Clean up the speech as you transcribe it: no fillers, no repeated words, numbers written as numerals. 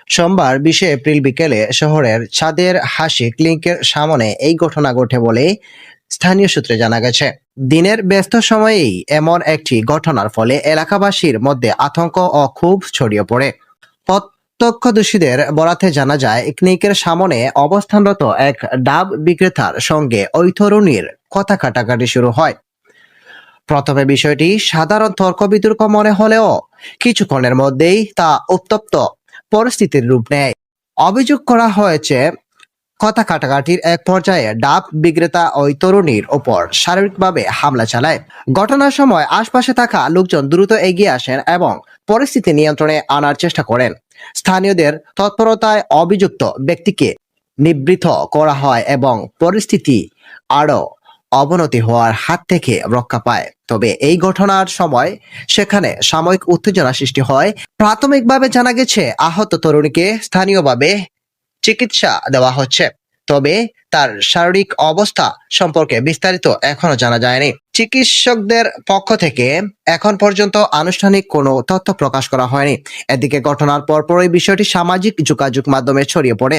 সোমবার 20 এপ্রিল বিকেলে শহরের ছাদের হাসি ক্লিনিকের সামনে এই ঘটনা ঘটে বলে স্থানীয় সূত্রে জানা গেছে। দিনের ব্যস্ত সময়েই এমন একটি ঘটনার ফলে এলাকাবাসীর মধ্যে আতঙ্ক ও ক্ষোভ ছড়িয়ে পড়ে। প্রত্যক্ষদর্শীদের বরাতে জানা যায়, ক্লিনিকের সামনে অবস্থানরত এক ডাব বিক্রেতার সঙ্গে ওই তরুণীর কথা কাটাকাটি শুরু হয়। প্রথমে বিষয়টি সাধারণ তর্ক বিতর্ক মনে হলেও কিছুক্ষণের মধ্যেই তা উত্তপ্ত পরিস্থিতির রূপ নেয়। অভিযোগ করা হয়েছে, কথা কাটাকাটির এক পর্যায়ে ডাব বিক্রেতা ওই তরুণীর ওপর শারীরিকভাবে হামলা চালায়। ঘটনার সময় আশপাশে থাকা লোকজন দ্রুত এগিয়ে আসেন এবং পরিস্থিতি নিয়ন্ত্রণে আনার চেষ্টা করেন। স্থানীয়দের তৎপরতায় অভিযুক্ত ব্যক্তিকে নিবৃত্ত করা হয় এবং পরিস্থিতি আরও অবনতি হওয়ার হাত থেকে রক্ষা পায়। তবে এই ঘটনার সময় সেখানে সাময়িক উত্তেজনা সৃষ্টি হয়। প্রাথমিকভাবে জানা গেছে, আহত তরুণীকে স্থানীয়ভাবে চিকিৎসা দেওয়া হচ্ছে, তবে তার শারীরিক অবস্থা সম্পর্কে বিস্তারিত এখনো জানা যায়নি। চিকিৎসকদের পক্ষ থেকে এখন পর্যন্ত আনুষ্ঠানিক কোনো তথ্য প্রকাশ করা হয়নি। এদিকে ঘটনার পরপরই বিষয়টি সামাজিক যোগাযোগ মাধ্যমে ছড়িয়ে পড়ে।